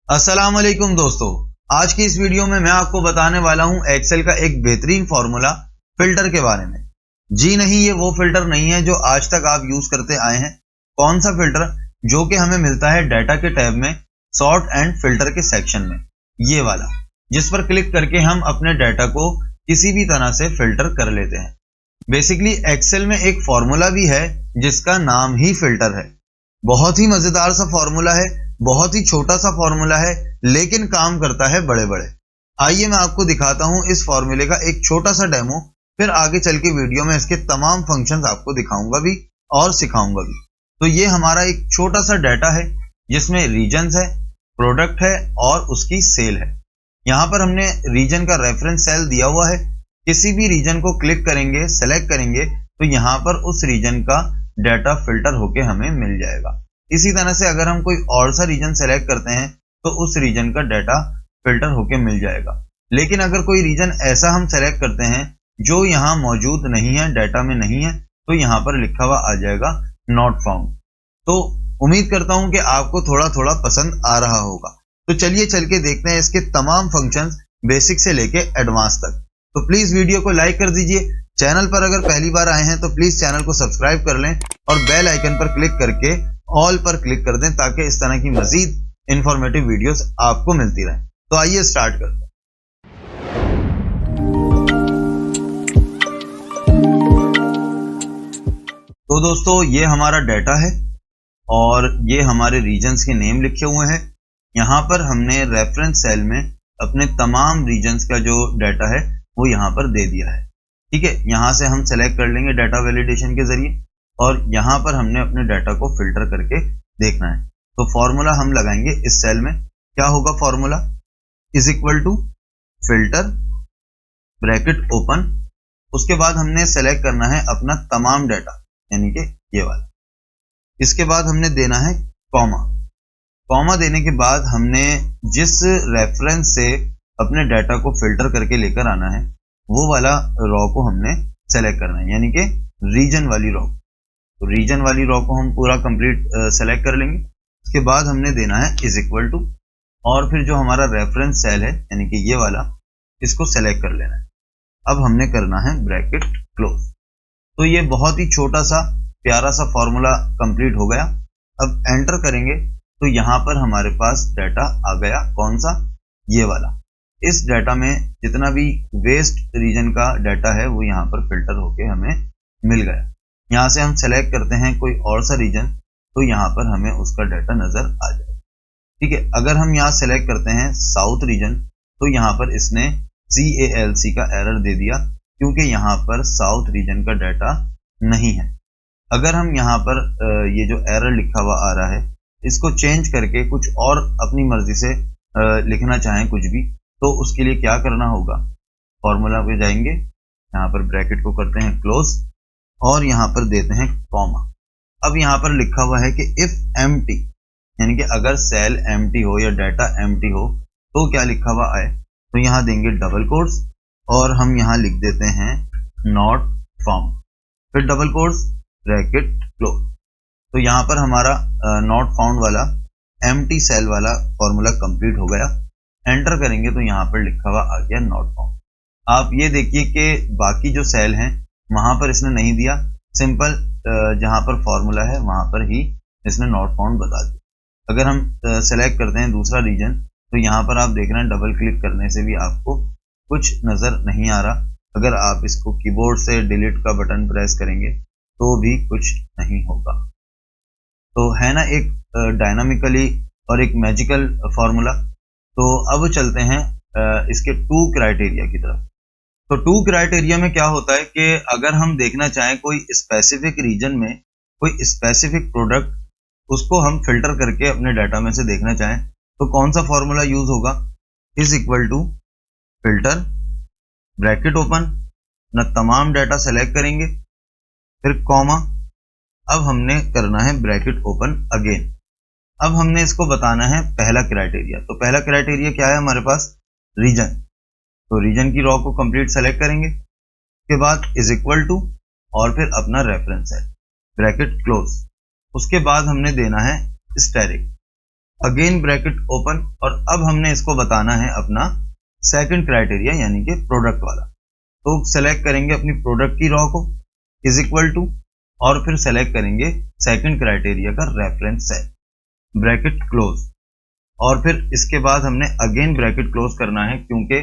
अस्सलाम वालेकुम दोस्तों, आज की इस वीडियो में मैं आपको बताने वाला हूं एक्सेल का एक बेहतरीन फॉर्मूला फिल्टर के बारे में। जी नहीं, ये वो फिल्टर नहीं है जो आज तक आप यूज करते आए हैं। कौन सा फिल्टर? जो कि हमें मिलता है डाटा के टैब में सॉर्ट एंड फिल्टर के सेक्शन में, ये वाला, जिस पर क्लिक करके हम अपने डाटा को किसी भी तरह से फिल्टर कर लेते हैं। बेसिकली एक्सेल में एक फॉर्मूला भी है जिसका नाम ही फिल्टर है। बहुत ही मजेदार सा फॉर्मूला है, बहुत ही छोटा सा फॉर्मूला है, लेकिन काम करता है बड़े बड़े। आइए मैं आपको दिखाता हूं इस फॉर्मूले का एक छोटा सा डेमो, फिर आगे चल के वीडियो में इसके तमाम फंक्शंस आपको दिखाऊंगा भी और सिखाऊंगा भी। तो ये हमारा एक छोटा सा डाटा है जिसमें रीजन्स है, प्रोडक्ट है और उसकी सेल है। यहाँ पर हमने रीजन का रेफरेंस सेल दिया हुआ है। किसी भी रीजन को क्लिक करेंगे, सेलेक्ट करेंगे तो यहाँ पर उस रीजन का डाटा फिल्टर होके हमें मिल जाएगा। इसी तरह से अगर हम कोई और सा रीजन सेलेक्ट करते हैं तो उस रीजन का डाटा फिल्टर होके मिल जाएगा। लेकिन अगर कोई रीजन ऐसा हम सेलेक्ट करते हैं जो यहाँ मौजूद नहीं है, डाटा में नहीं है, तो यहाँ पर लिखा हुआ आ जाएगा नॉट फाउंड। तो उम्मीद करता हूं कि आपको थोड़ा थोड़ा पसंद आ रहा होगा। तो चलिए चल के देखते हैं इसके तमाम फंक्शंस बेसिक से लेके एडवांस तक। तो प्लीज वीडियो को लाइक कर दीजिए। चैनल पर अगर पहली बार आए हैं तो प्लीज चैनल को सब्सक्राइब कर लें और बेल आइकन पर क्लिक करके ऑल पर क्लिक कर दें ताकि इस तरह की मजीद इंफॉर्मेटिव वीडियोस आपको मिलती रहें। तो आइए स्टार्ट करते हैं। तो दोस्तों, ये हमारा डाटा है और ये हमारे रीजन्स के नेम लिखे हुए हैं। यहाँ पर हमने रेफरेंस सेल में अपने तमाम रीजन्स का जो डाटा है वो यहाँ पर दे दिया है। ठीक है, यहाँ से हम सेलेक्ट कर लेंगे डाटा वैलिडेशन के जरिए और यहाँ पर हमने अपने डाटा को फिल्टर करके देखना है। तो फॉर्मूला हम लगाएंगे इस सेल में। क्या होगा formula? Is equal to filter bracket open, उसके बाद हमने सेलेक्ट करना है अपना तमाम डाटा, यानी कि ये वाला। इसके बाद हमने देना है कॉमा। कॉमा देने के बाद हमने जिस रेफरेंस से अपने डाटा को फिल्टर करके लेकर आना है वो वाला रॉ को हमने सेलेक्ट करना है, यानी कि रीजन वाली रॉ। तो रीजन वाली रॉ को हम पूरा कंप्लीट सेलेक्ट कर लेंगे। उसके बाद हमने देना है इज इक्वल टू, और फिर जो हमारा रेफरेंस सेल है यानी कि ये वाला, इसको सेलेक्ट कर लेना है। अब हमने करना है ब्रैकेट क्लोज। तो ये बहुत ही छोटा सा प्यारा सा फॉर्मूला कंप्लीट हो गया। अब एंटर करेंगे तो यहाँ पर हमारे पास डाटा आ गया। कौन सा? ये वाला। इस डाटा में जितना भी वेस्ट रीजन का डाटा है वो यहाँ पर फिल्टर होके हमें मिल गया। यहाँ से हम सेलेक्ट करते हैं कोई और सा रीजन तो यहाँ पर हमें उसका डाटा नजर आ जाएगा। ठीक है, अगर हम यहाँ सेलेक्ट करते हैं साउथ रीजन तो यहाँ पर इसने CALC का एरर दे दिया क्योंकि यहाँ पर साउथ रीजन का डाटा नहीं है। अगर हम यहाँ पर ये जो एरर लिखा हुआ आ रहा है इसको चेंज करके कुछ और अपनी मर्जी से लिखना चाहें कुछ भी, तो उसके लिए क्या करना होगा? फॉर्मूला पे जाएंगे, यहाँ पर ब्रैकेट को करते हैं क्लोज और यहाँ पर देते हैं कॉमा। अब यहाँ पर लिखा हुआ है कि इफ एम्प्टी, यानी कि अगर सेल एम्प्टी हो या डाटा एम्प्टी हो तो क्या लिखा हुआ आए, तो यहाँ देंगे डबल कोट्स और हम यहाँ लिख देते हैं नॉट फाउंड, फिर डबल कोट्स ब्रैकेट क्लोज। तो यहाँ पर हमारा नॉट फाउंड वाला एम्प्टी सेल वाला फॉर्मूला कंप्लीट हो गया। एंटर करेंगे तो यहाँ पर लिखा हुआ आ गया नॉट फाउंड। आप ये देखिए कि बाकी जो सेल हैं वहां पर इसने नहीं दिया, सिंपल जहां पर फॉर्मूला है वहां पर ही इसने नॉट फाउंड बता दिया। अगर हम सेलेक्ट करते हैं दूसरा रीजन तो यहाँ पर आप देख रहे हैं डबल क्लिक करने से भी आपको कुछ नजर नहीं आ रहा। अगर आप इसको कीबोर्ड से डिलीट का बटन प्रेस करेंगे तो भी कुछ नहीं होगा। तो है ना एक डायनामिकली और एक मैजिकल फॉर्मूला। तो अब चलते हैं इसके 2 क्राइटेरिया की तरफ। तो 2 क्राइटेरिया में क्या होता है कि अगर हम देखना चाहें कोई स्पेसिफिक रीजन में कोई स्पेसिफिक प्रोडक्ट, उसको हम फिल्टर करके अपने डाटा में से देखना चाहें तो कौन सा फॉर्मूला यूज होगा? Is equal to filter bracket open, ना तमाम डाटा सेलेक्ट करेंगे, फिर कॉमा। अब हमने करना है ब्रैकेट ओपन अगेन। अब हमने इसको बताना है पहला क्राइटेरिया। तो पहला क्राइटेरिया क्या है हमारे पास? रीजन। तो रीजन की रॉ को कंप्लीट सेलेक्ट करेंगे, उसके बाद इज इक्वल टू और फिर अपना रेफरेंस है ब्रैकेट क्लोज। उसके बाद हमने देना है स्टैटिक। अगेन ब्रैकेट ओपन, और अब हमने इसको बताना है अपना सेकंड क्राइटेरिया यानी कि प्रोडक्ट वाला। तो सेलेक्ट करेंगे अपनी प्रोडक्ट की रॉ को इज इक्वल टू, और फिर सेलेक्ट करेंगे सेकंड क्राइटेरिया का रेफरेंस सेल, ब्रैकेट क्लोज, और फिर इसके बाद हमने अगेन ब्रैकेट क्लोज करना है क्योंकि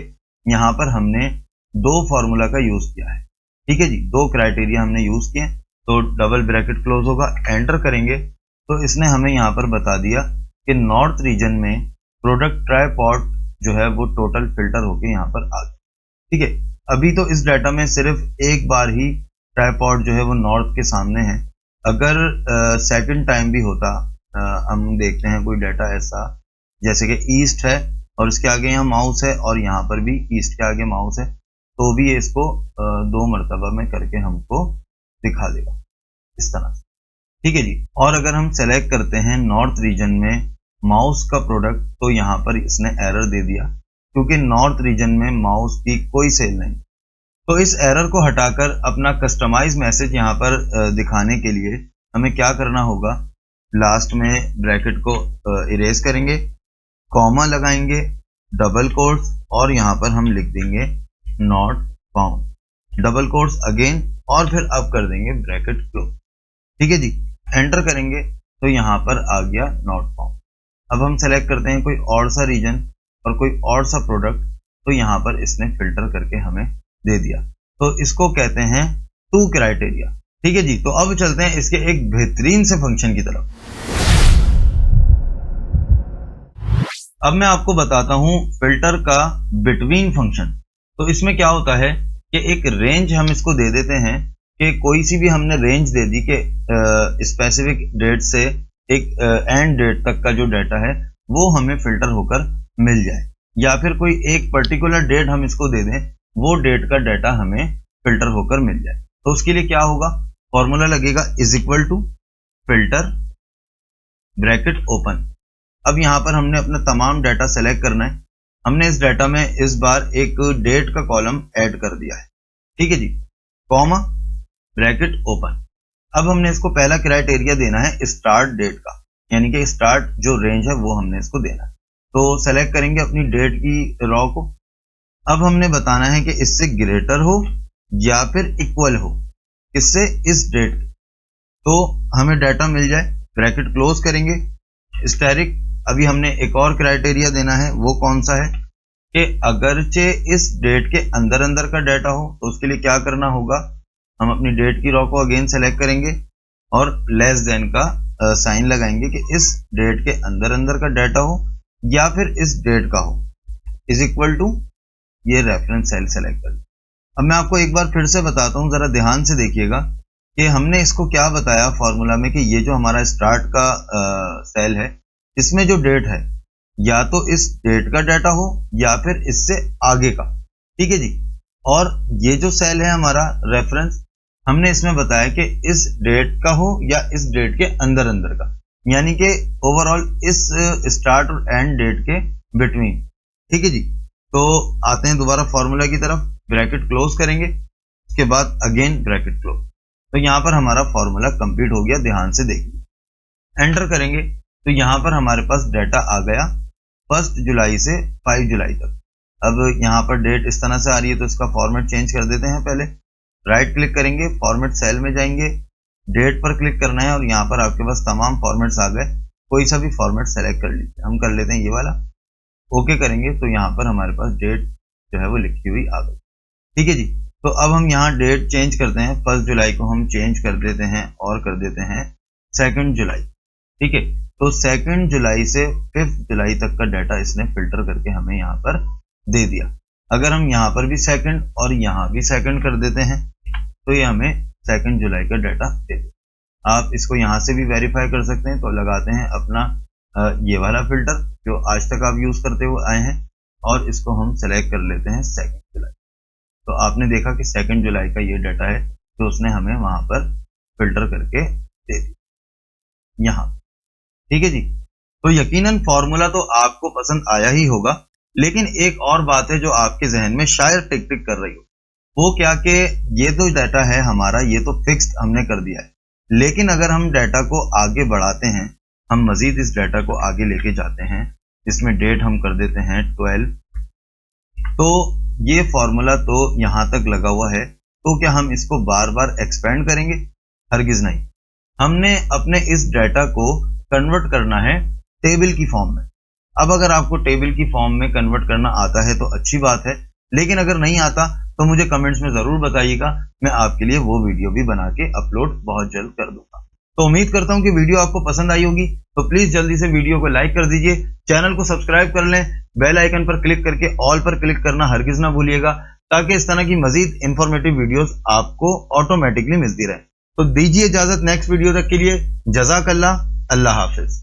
यहाँ पर हमने दो फॉर्मूला का यूज किया है। ठीक है जी, दो क्राइटेरिया हमने यूज किए, तो डबल ब्रैकेट क्लोज होगा, एंटर करेंगे तो इसने हमें यहाँ पर बता दिया कि नॉर्थ रीजन में प्रोडक्ट ट्राइपॉड जो है वो टोटल फिल्टर होके यहाँ पर आ गया। ठीक है, अभी तो इस डाटा में सिर्फ एक बार ही ट्राइपॉड जो है वो नॉर्थ के सामने है। अगर सेकंड टाइम भी होता, हम देखते हैं कोई डाटा ऐसा जैसे कि ईस्ट है और इसके आगे यहाँ माउस है और यहाँ पर भी ईस्ट के आगे माउस है, तो भी ये इसको दो मर्तबा में करके हमको दिखा देगा इस तरह से। ठीक है जी, और अगर हम सेलेक्ट करते हैं नॉर्थ रीजन में माउस का प्रोडक्ट, तो यहाँ पर इसने एरर दे दिया क्योंकि नॉर्थ रीजन में माउस की कोई सेल नहीं। तो इस एरर को हटाकर अपना कस्टमाइज मैसेज यहाँ पर दिखाने के लिए हमें क्या करना होगा, लास्ट में ब्रैकेट को इरेज करेंगे, कॉमा लगाएंगे, डबल कोट्स, और यहाँ पर हम लिख देंगे not found, double quotes again, और फिर अब कर देंगे ब्रैकेट क्लोज। ठीक है जी, एंटर करेंगे तो यहाँ पर आ गया नॉट फाउंड। अब हम सेलेक्ट करते हैं कोई और सा रीजन और कोई और सा प्रोडक्ट, तो यहाँ पर इसने फिल्टर करके हमें दे दिया, तो इसको कहते हैं टू क्राइटेरिया। ठीक है जी, तो अब चलते हैं इसके एक बेहतरीन से फंक्शन की तरफ। अब मैं आपको बताता हूं फिल्टर का बिटवीन फंक्शन। तो इसमें क्या होता है कि एक रेंज हम इसको दे देते हैं कि कोई सी भी हमने रेंज दे दी कि स्पेसिफिक डेट से एक एंड डेट तक का जो डाटा है वो हमें फिल्टर होकर मिल जाए, या फिर कोई एक पर्टिकुलर डेट हम इसको दे दें, वो डेट का डाटा हमें फिल्टर होकर मिल जाए। तो उसके लिए क्या होगा, फॉर्मूला लगेगा is equal to filter bracket open. अब यहाँ पर हमने अपना तमाम डाटा सेलेक्ट करना है। हमने इस डाटा में इस बार एक डेट का कॉलम ऐड कर दिया है। ठीक है जी, कॉमा ब्रैकेट ओपन। अब हमने इसको पहला क्राइटेरिया देना है स्टार्ट डेट का, यानी कि स्टार्ट जो रेंज है वो हमने इसको देना है। तो सेलेक्ट करेंगे अपनी डेट की रॉ को। अब हमने बताना है कि इससे ग्रेटर हो या फिर इक्वल हो, इससे इस डेट, तो हमें डाटा मिल जाए। ब्रैकेट क्लोज करेंगे, स्टैटिक। अभी हमने एक और क्राइटेरिया देना है, वो कौन सा है कि अगरचे इस डेट के अंदर अंदर का डाटा हो, तो उसके लिए क्या करना होगा, हम अपनी डेट की रॉ को अगेन सेलेक्ट करेंगे और लेस देन का साइन लगाएंगे कि इस डेट के अंदर अंदर का डाटा हो या फिर इस डेट का हो, इज इक्वल टू ये रेफरेंस सेल सेलेक्ट कर। अब मैं आपको एक बार फिर से बताता हूं, जरा ध्यान से देखिएगा कि हमने इसको क्या बताया फॉर्मूला में कि ये जो हमारा स्टार्ट का सेल है, इसमें जो डेट है या तो इस डेट का डाटा हो या फिर इससे आगे का। ठीक है जी, और ये जो सेल है हमारा रेफरेंस, हमने इसमें बताया कि इस डेट का हो या इस डेट के अंदर अंदर का, यानी कि ओवरऑल इस स्टार्ट और एंड डेट के बिटवीन। ठीक है जी, तो आते हैं दोबारा फॉर्मूला की तरफ। ब्रैकेट क्लोज करेंगे, उसके बाद अगेन ब्रैकेट क्लोज। तो यहाँ पर हमारा फॉर्मूला कंप्लीट हो गया, ध्यान से देखिए। एंटर करेंगे तो यहाँ पर हमारे पास डाटा आ गया 1 जुलाई से 5 जुलाई तक। अब यहाँ पर डेट इस तरह से आ रही है, तो इसका फॉर्मेट चेंज कर देते हैं। पहले राइट क्लिक करेंगे, फॉर्मेट सेल में जाएंगे, डेट पर क्लिक करना है और यहाँ पर आपके पास तमाम फॉर्मेट्स आ गए। कोई सा भी फॉर्मेट सेलेक्ट कर लीजिए, हम कर लेते हैं ये वाला। ओके करेंगे तो यहाँ पर हमारे पास डेट जो है वो लिखी हुई आ गई। ठीक है जी, तो अब हम यहाँ डेट चेंज करते हैं। 1 जुलाई को हम चेंज कर देते हैं और कर देते हैं 2 जुलाई। ठीक है, तो 2 जुलाई से 5 जुलाई तक का डाटा इसने फिल्टर करके हमें यहाँ पर दे दिया। अगर हम यहाँ पर भी सेकंड और यहाँ भी सेकंड कर देते हैं तो ये हमें 2 जुलाई का डाटा दे देगा। आप इसको यहाँ से भी वेरीफाई कर सकते हैं। तो लगाते हैं अपना ये वाला फिल्टर जो आज तक आप यूज करते हुए आए हैं और इसको हम सेलेक्ट कर लेते हैं 2 जुलाई। तो आपने देखा कि 2 जुलाई का ये डाटा है जो उसने हमें वहां पर फिल्टर करके दे दिया यहाँ। ठीक है जी, तो यकीनन फॉर्मूला तो आपको पसंद आया ही होगा, लेकिन एक और बात है जो आपके जहन में शायद टिक टिक कर रही हो। वो क्या कि ये तो डाटा है हमारा, ये तो फिक्स्ड हमने कर दिया है, लेकिन अगर हम डाटा को आगे बढ़ाते हैं हम मजीद इस डाटा को आगे लेके जाते हैं। इसमें डेट हम कर देते हैं 12। तो ये फॉर्मूला तो यहां तक लगा हुआ है, तो क्या हम इसको बार बार एक्सपेंड करेंगे? हरगिज नहीं। हमने अपने इस डाटा को कन्वर्ट करना है टेबल की फॉर्म में। अब अगर आपको टेबल की फॉर्म में कन्वर्ट करना आता है तो अच्छी बात है, लेकिन अगर नहीं आता तो मुझे कमेंट्स में जरूर बताइएगा, मैं आपके लिए वो वीडियो भी बना के अपलोड बहुत जल्द कर दूंगा। तो उम्मीद करता हूं कि वीडियो आपको पसंद आई होगी, तो प्लीज जल्दी से वीडियो को लाइक कर दीजिए, चैनल को सब्सक्राइब कर लें, बेल आइकन पर क्लिक करके ऑल पर क्लिक करना हरगिज ना भूलिएगा, ताकि इस तरह की मजीद इंफॉर्मेटिव वीडियोस आपको ऑटोमेटिकली मिलती रहे। तो दीजिए इजाजत नेक्स्ट वीडियो तक के लिए। जज़ाकल्लाह, अल्लाह हाफिज।